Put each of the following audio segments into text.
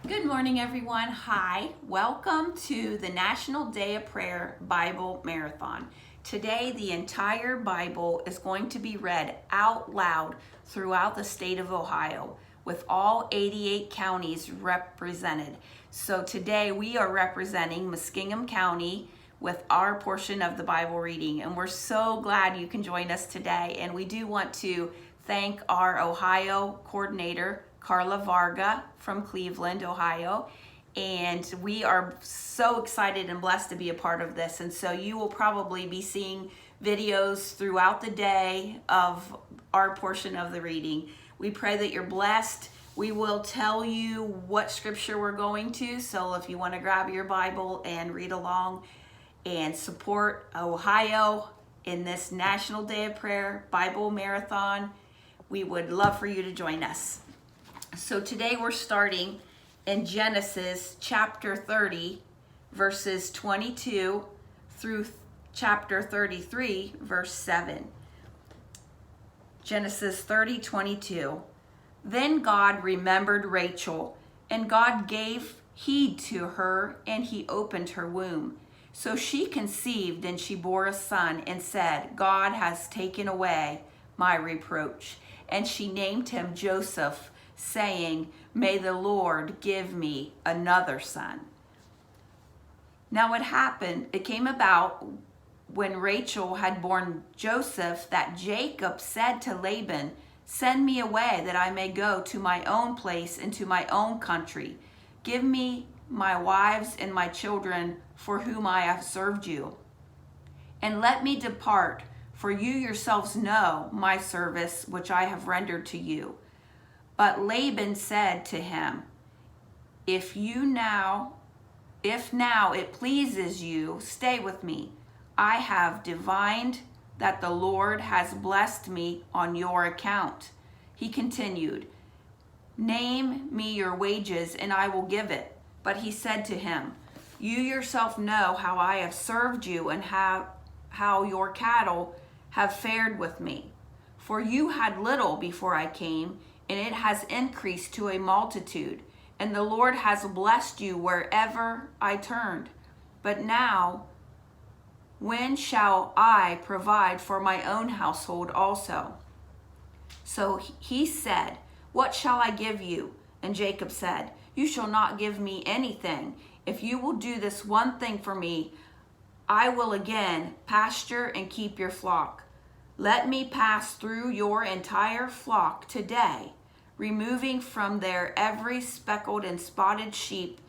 Good morning, everyone. Hi, welcome to the National Day of Prayer Bible Marathon. Today, the entire Bible is going to be read out loud throughout the state of Ohio, with all 88 counties represented. So today, we are representing Muskingum County with our portion of the Bible reading, and we're so glad you can join us today. And we do want to thank our Ohio coordinator, Carla Varga from Cleveland, Ohio. And we are so excited and blessed to be a part of this. And so you will probably be seeing videos throughout the day of our portion of the reading. We pray that you're blessed. We will tell you what scripture we're going to. So if you want to grab your Bible and read along and support Ohio in this National Day of Prayer Bible Marathon, we would love for you to join us. So today we're starting in Genesis chapter 30, verses 22 through chapter 33, verse 7. Genesis 30:22. Then God remembered Rachel, and God gave heed to her, and he opened her womb. So she conceived, and she bore a son, and said, God has taken away my reproach. And she named him Joseph, saying, may the Lord give me another son. Now it came about when Rachel had borne Joseph that Jacob said to Laban, send me away that I may go to my own place and to my own country. Give me my wives and my children for whom I have served you. And let me depart, for you yourselves know my service which I have rendered to you. But Laban said to him, if now it pleases you, stay with me. I have divined that the Lord has blessed me on your account. He continued, name me your wages and I will give it. But he said to him, you yourself know how I have served you and how your cattle have fared with me. For you had little before I came, and it has increased to a multitude, and the Lord has blessed you wherever I turned. But now, when shall I provide for my own household also? So he said, what shall I give you? And Jacob said, you shall not give me anything. If you will do this one thing for me, I will again pasture and keep your flock. Let me pass through your entire flock today, removing from there every speckled and spotted sheep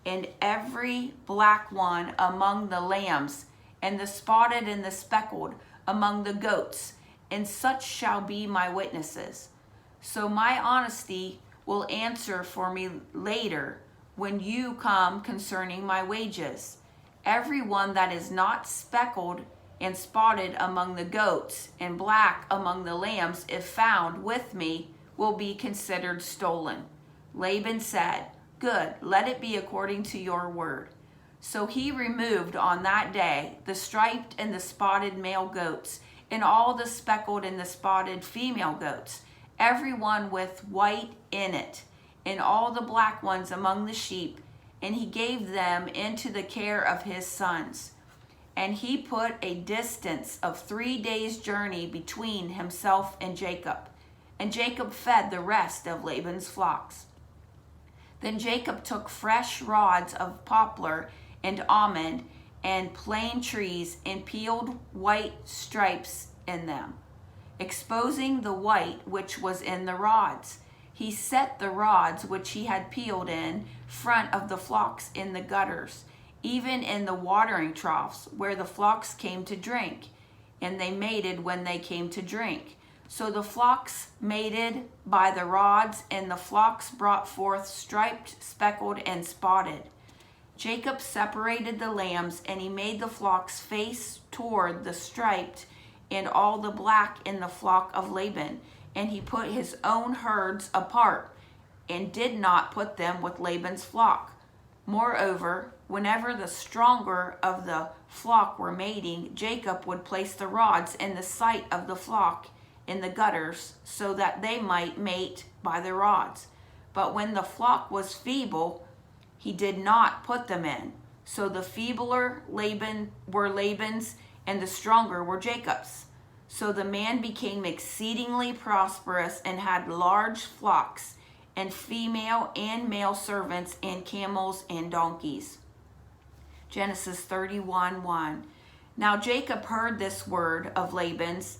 and every black one among the lambs, and the spotted and the speckled among the goats, and such shall be my witnesses. So my honesty will answer for me later when you come concerning my wages. Every one that is not speckled and spotted among the goats and black among the lambs, if found with me, will be considered stolen. Laban said, good, let it be according to your word. So he removed on that day the striped and the spotted male goats, and all the speckled and the spotted female goats, every one with white in it, and all the black ones among the sheep, and he gave them into the care of his sons. And he put a distance of 3 days' journey between himself and Jacob. And Jacob fed the rest of Laban's flocks. Then Jacob took fresh rods of poplar and almond and plane trees and peeled white stripes in them, exposing the white which was in the rods. He set the rods which he had peeled in front of the flocks in the gutters, even in the watering troughs where the flocks came to drink, and they mated when they came to drink. So the flocks mated by the rods, and the flocks brought forth striped, speckled, and spotted. Jacob separated the lambs, and he made the flocks face toward the striped and all the black in the flock of Laban. And he put his own herds apart, and did not put them with Laban's flock. Moreover, whenever the stronger of the flock were mating, Jacob would place the rods in the sight of the flock in the gutters, so that they might mate by the rods. But when the flock was feeble, he did not put them in. So the feebler were Laban's, and the stronger were Jacob's. So the man became exceedingly prosperous and had large flocks, and female and male servants, and camels and donkeys. Genesis 31:1. Now Jacob heard this word of Laban's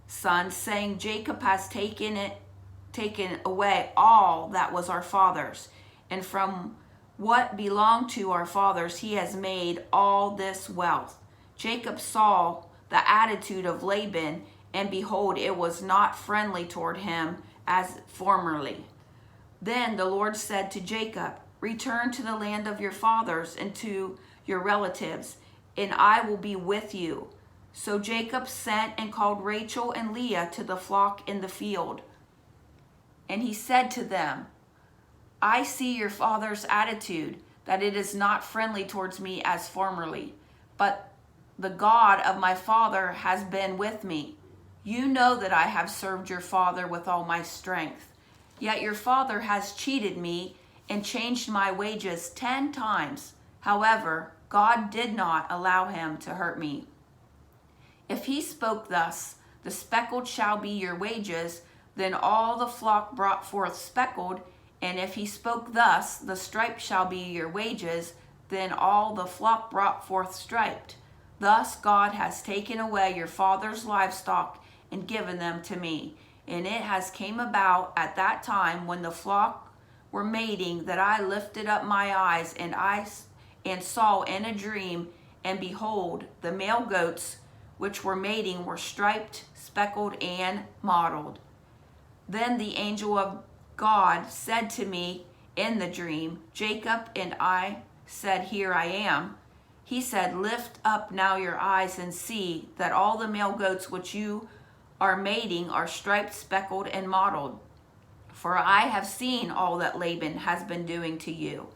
son, saying, Jacob has taken away all that was our father's, and from what belonged to our fathers he has made all this wealth. Jacob saw the attitude of Laban, and behold, it was not friendly toward him as formerly. Then the Lord said to Jacob, return to the land of your fathers and to your relatives, and I will be with you. So Jacob sent and called Rachel and Leah to the flock in the field. And he said to them, I see your father's attitude, that it is not friendly towards me as formerly, but the God of my father has been with me. You know that I have served your father with all my strength. Yet your father has cheated me and changed my wages 10 times. However, God did not allow him to hurt me. If he spoke thus, the speckled shall be your wages, then all the flock brought forth speckled. And if he spoke thus, the striped shall be your wages, then all the flock brought forth striped. Thus God has taken away your father's livestock and given them to me. And it has came about at that time when the flock were mating that I lifted up my eyes and saw in a dream, and behold, the male goats which were mating were striped, speckled, and mottled. Then the angel of God said to me in the dream, Jacob, and I said, Here I am. He said, Lift up now your eyes and see that all the male goats which you are mating are striped, speckled, and mottled. For I have seen all that Laban has been doing to you.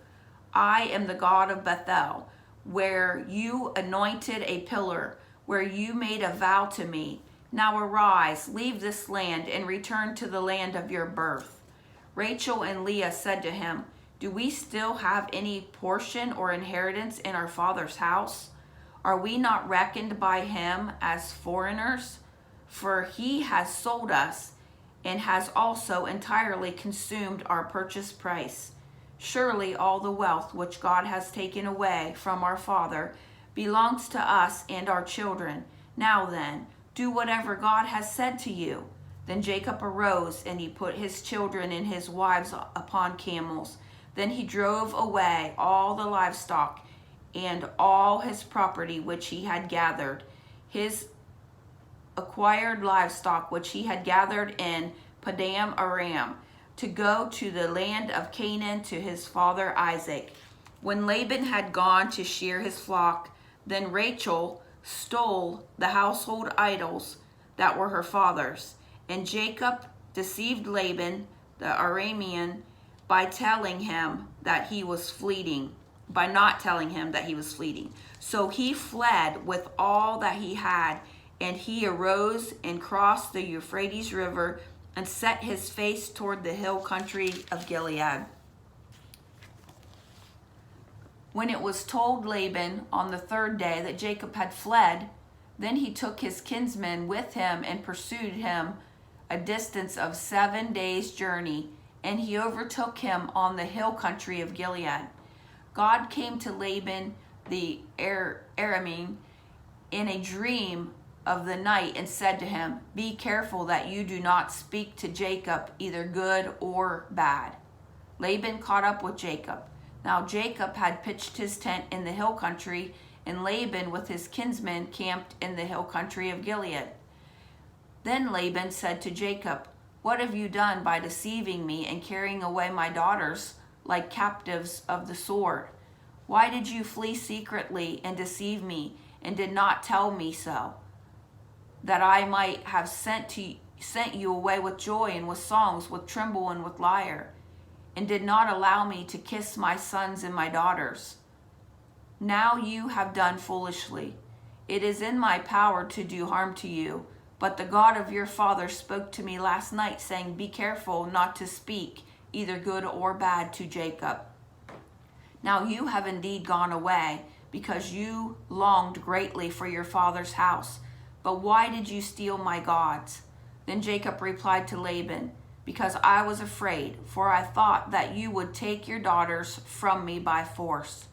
I am the God of Bethel, where you anointed a pillar, where you made a vow to me. Now arise, leave this land, and return to the land of your birth. Rachel and Leah said to him, Do we still have any portion or inheritance in our father's house? Are we not reckoned by him as foreigners? For he has sold us, and has also entirely consumed our purchase price. Surely all the wealth which God has taken away from our father belongs to us and our children. Now then, do whatever God has said to you. Then Jacob arose, and he put his children and his wives upon camels. Then he drove away all the livestock and all his property which he had gathered, his acquired livestock which he had gathered in Padam Aram, to go to the land of Canaan to his father Isaac. When Laban had gone to shear his flock, then Rachel stole the household idols that were her father's. And Jacob deceived Laban the Aramean by not telling him that he was fleeting. So he fled with all that he had, and he arose and crossed the Euphrates River and set his face toward the hill country of Gilead. When it was told Laban on the 3rd day that Jacob had fled, then he took his kinsmen with him and pursued him a distance of 7 days' journey, and he overtook him on the hill country of Gilead. God came to Laban the Aramean in a dream of the night and said to him, Be careful that you do not speak to Jacob either good or bad. Laban caught up with Jacob. Now Jacob had pitched his tent in the hill country, and Laban with his kinsmen camped in the hill country of Gilead. Then Laban said to Jacob, What have you done by deceiving me and carrying away my daughters like captives of the sword? Why did you flee secretly and deceive me, and did not tell me so, that I might have sent you away with joy and with songs, with timbrel and with lyre, and did not allow me to kiss my sons and my daughters? Now you have done foolishly. It is in my power to do harm to you, but the God of your father spoke to me last night, saying, Be careful not to speak either good or bad, to Jacob. Now you have indeed gone away, because you longed greatly for your father's house. But why did you steal my gods?" Then Jacob replied to Laban, "Because I was afraid, for I thought that you would take your daughters from me by force.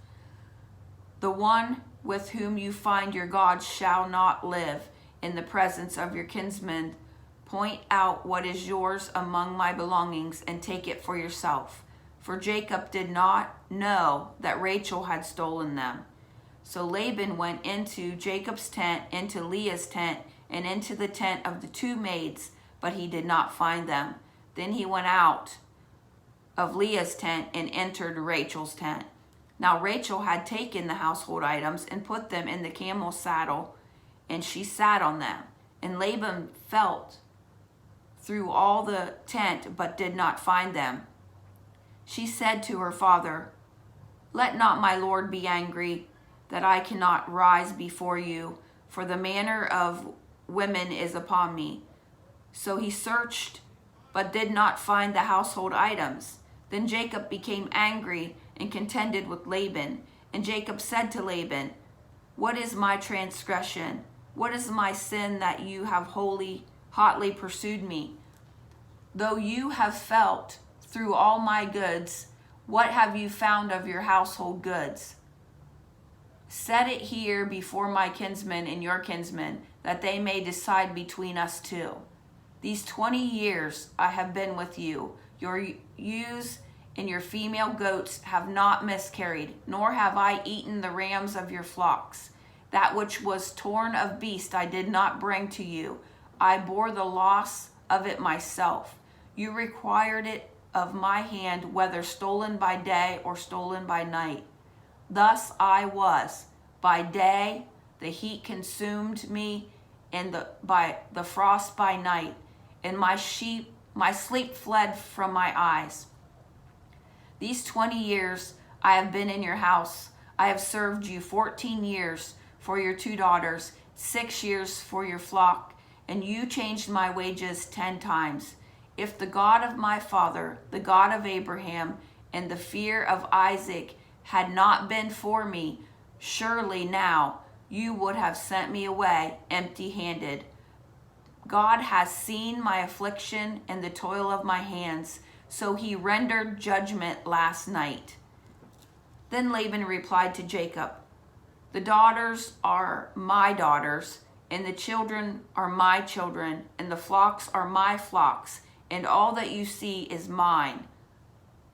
The one with whom you find your gods shall not live in the presence of your kinsmen. Point out what is yours among my belongings and take it for yourself." For Jacob did not know that Rachel had stolen them. So Laban went into Jacob's tent, into Leah's tent, and into the tent of the two maids, but he did not find them. Then he went out of Leah's tent and entered Rachel's tent. Now Rachel had taken the household items and put them in the camel's saddle, and she sat on them. And Laban felt through all the tent, but did not find them. She said to her father, "Let not my lord be angry, that I cannot rise before you, for the manner of women is upon me." So he searched, but did not find the household items. Then Jacob became angry and contended with Laban. And Jacob said to Laban, "What is my transgression? What is my sin that you have hotly pursued me? Though you have felt through all my goods, what have you found of your household goods? Set it here before my kinsmen and your kinsmen, that they may decide between us two. These 20 years I have been with you. Your ewes and your female goats have not miscarried, nor have I eaten the rams of your flocks. That which was torn of beast I did not bring to you. I bore the loss of it myself. You required it of my hand, whether stolen by day or stolen by night. Thus I was. By day the heat consumed me, and by the frost by night, and my sleep fled from my eyes. These 20 years I have been in your house. I have served you 14 years for your 2 daughters, 6 years for your flock, and you changed my wages 10 times. If the God of my father, the God of Abraham, and the fear of Isaac had not been for me, surely now you would have sent me away empty-handed. God has seen my affliction and the toil of my hands, so he rendered judgment last night." Then Laban replied to Jacob, "The daughters are my daughters, and the children are my children, and the flocks are my flocks, and all that you see is mine.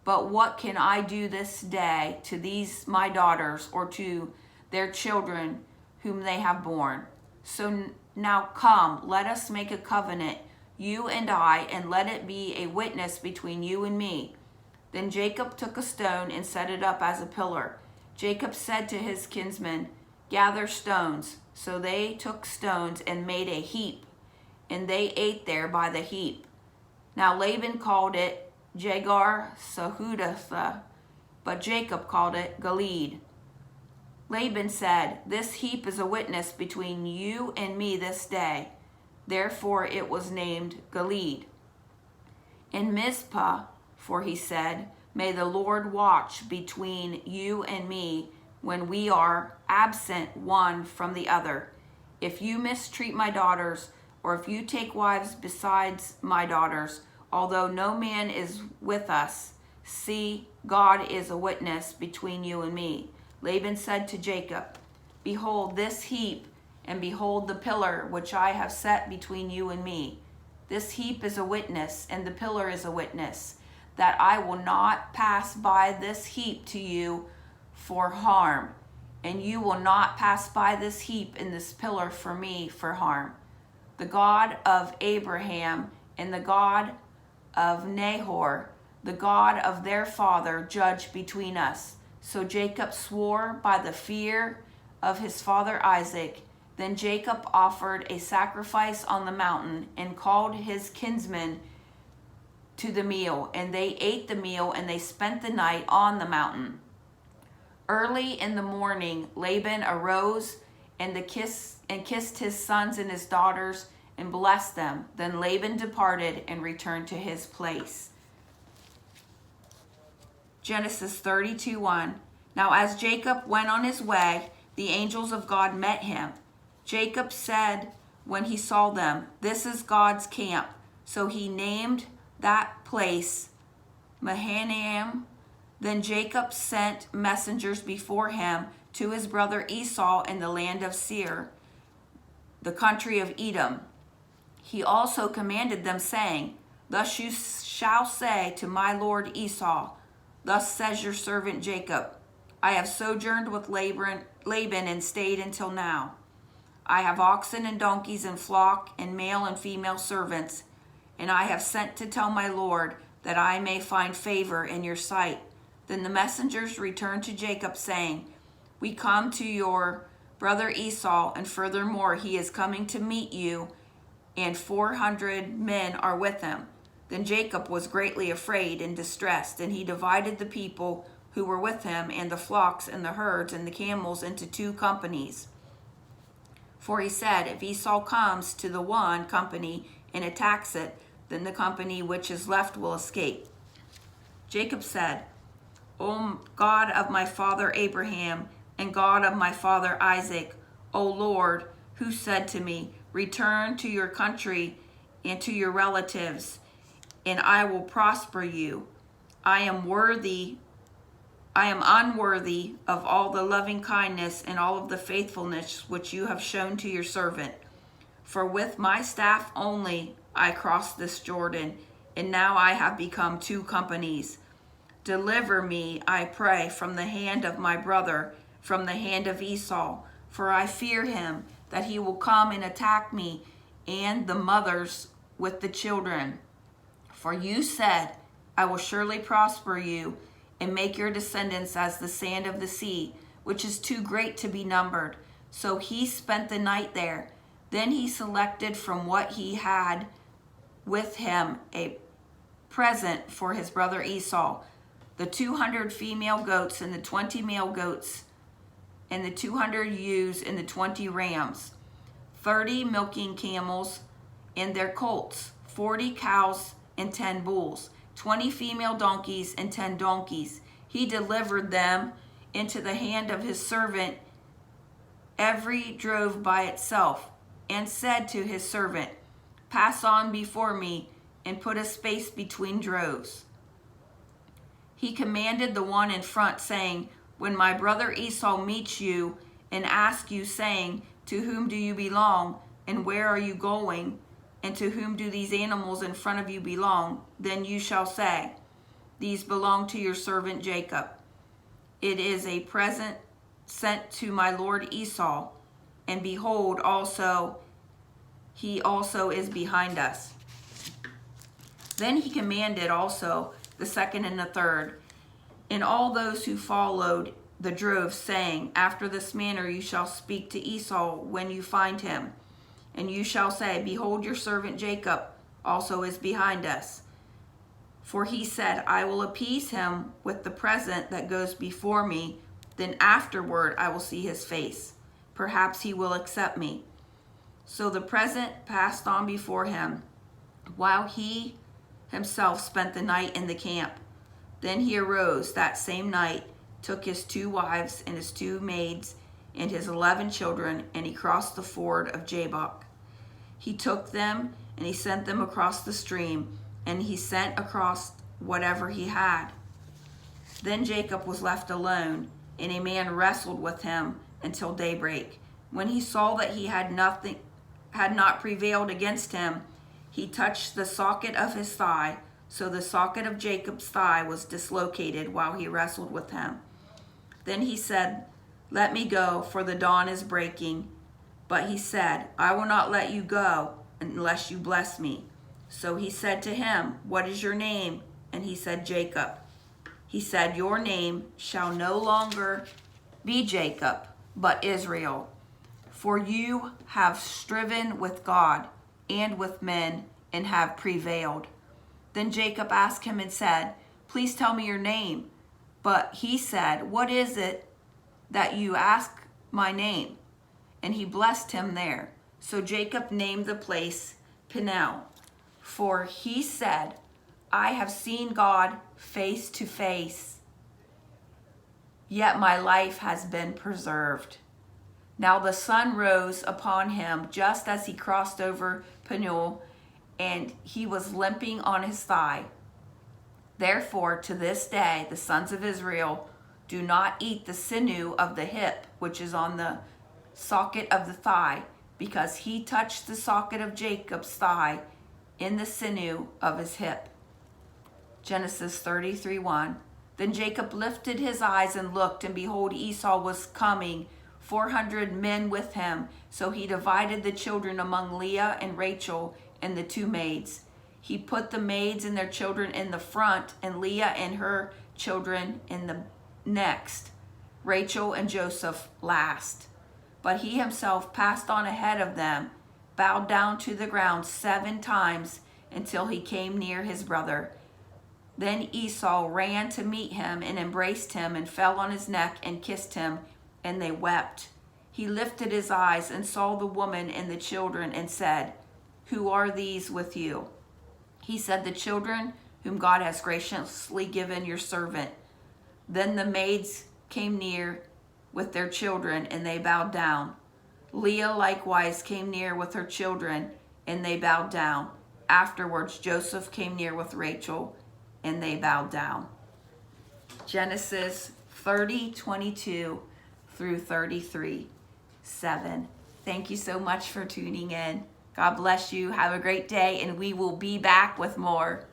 But what can I do this day to these my daughters, or to their children whom they have borne? So now come, let us make a covenant, you and I, and let it be a witness between you and me." Then Jacob took a stone and set it up as a pillar. Jacob said to his kinsmen, "Gather stones." So they took stones and made a heap, and they ate there by the heap. Now Laban called it Jegar-Sahadutha, but Jacob called it Gilead. Laban said, "This heap is a witness between you and me this day." Therefore it was named Gilead. In Mizpah, for he said, "May the Lord watch between you and me when we are absent one from the other. If you mistreat my daughters, or if you take wives besides my daughters, although no man is with us, see, God is a witness between you and me." Laban said to Jacob, "Behold this heap, and behold the pillar which I have set between you and me. This heap is a witness, and the pillar is a witness, that I will not pass by this heap to you for harm, and you will not pass by this heap and this pillar for me for harm. The God of Abraham and the God of Nahor, the God of their father, judge between us." So Jacob swore by the fear of his father Isaac. Then Jacob offered a sacrifice on the mountain and called his kinsmen to the meal, and they ate the meal, and they spent the night on the mountain. Early in the morning Laban arose and kissed his sons and his daughters and blessed them. Then Laban departed and returned to his place. Genesis 32:1. Now as Jacob went on his way, the angels of God met him. Jacob said when he saw them, "This is God's camp." So he named that place Mahanaim. Then Jacob sent messengers before him to his brother Esau in the land of Seir, the country of Edom. He also commanded them, saying, "Thus you shall say to my lord Esau, Thus says your servant Jacob, I have sojourned with Laban and stayed until now. I have oxen and donkeys and flock and male and female servants, and I have sent to tell my lord that I may find favor in your sight." Then the messengers returned to Jacob, saying, "We come to your brother Esau, and furthermore he is coming to meet you, and 400 men are with him." Then Jacob was greatly afraid and distressed, and he divided the people who were with him and the flocks and the herds and the camels into 2 companies. For he said, "If Esau comes to the one company and attacks it, then the company which is left will escape." Jacob said, "O God of my father Abraham and God of my father Isaac, O Lord, who said to me, 'Return to your country and to your relatives, and I will prosper you.' I am unworthy of all the loving kindness and all of the faithfulness which you have shown to your servant. For with my staff only I crossed this Jordan, and now I have become 2 companies. Deliver me, I pray, from the hand of my brother, from the hand of Esau, for I fear him, that he will come and attack me and the mothers with the children. For you said, I will surely prosper you and make your descendants as the sand of the sea, which is too great to be numbered." So he spent the night there. Then he selected from what he had with him a present for his brother Esau, the 200 female goats and the 20 male goats, and the 200 ewes and the 20 rams, 30 milking camels and their colts, 40 cows and 10 bulls, 20 female donkeys and 10 donkeys. He delivered them into the hand of his servant, every drove by itself, and said to his servant, "Pass on before me and put a space between droves." He commanded the one in front, saying, "When my brother Esau meets you and asks you, saying, 'To whom do you belong, and where are you going, and to whom do these animals in front of you belong?' then you shall say, 'These belong to your servant Jacob. It is a present sent to my lord Esau, and behold, he also is behind us.'" Then he commanded also the second and the third, and all those who followed the drove, saying, "After this manner you shall speak to Esau when you find him. And you shall say, Behold, your servant Jacob also is behind us. For he said, I will appease him with the present that goes before me. Then afterward I will see his face. Perhaps he will accept me." So the present passed on before him, while he himself spent the night in the camp. Then he arose that same night, took his 2 wives and his 2 maids and his 11 children, and he crossed the ford of Jabbok. He took them and he sent them across the stream, and he sent across whatever he had. Then Jacob was left alone, and a man wrestled with him until daybreak. When he saw that he had not prevailed against him, he touched the socket of his thigh. So the socket of Jacob's thigh was dislocated while he wrestled with him. Then he said, "Let me go, for the dawn is breaking." But he said, "I will not let you go unless you bless me." So he said to him, "What is your name?" And he said, "Jacob." He said, "Your name shall no longer be Jacob, but Israel, for you have striven with God and with men and have prevailed." Then Jacob asked him and said, "Please tell me your name." But he said, "What is it that you ask my name?" And he blessed him there. So Jacob named the place Peniel, for he said, "I have seen God face to face, yet my life has been preserved. Now the sun rose upon him just as he crossed over Peniel, and he was limping on his thigh. Therefore, to this day, the sons of Israel do not eat the sinew of the hip, which is on the socket of the thigh, because he touched the socket of Jacob's thigh in the sinew of his hip. Genesis 33:1. Then Jacob lifted his eyes and looked, and behold, Esau was coming, 400 men with him. So he divided the children among Leah and Rachel and the two maids. He put the maids and their children in the front, and Leah and her children in the next, Rachel and Joseph last. But he himself passed on ahead of them, bowed down to the ground 7 times until he came near his brother. Then Esau ran to meet him and embraced him and fell on his neck and kissed him, and they wept. He lifted his eyes and saw the woman and the children and said, "Who are these with you?" He said, "The children whom God has graciously given your servant." Then the maids came near with their children, and they bowed down. Leah likewise came near with her children, and they bowed down. Afterwards Joseph came near with Rachel, and they bowed down. Genesis 30:22 through 33:7. Thank you so much for tuning in. God bless you. Have a great day, and we will be back with more.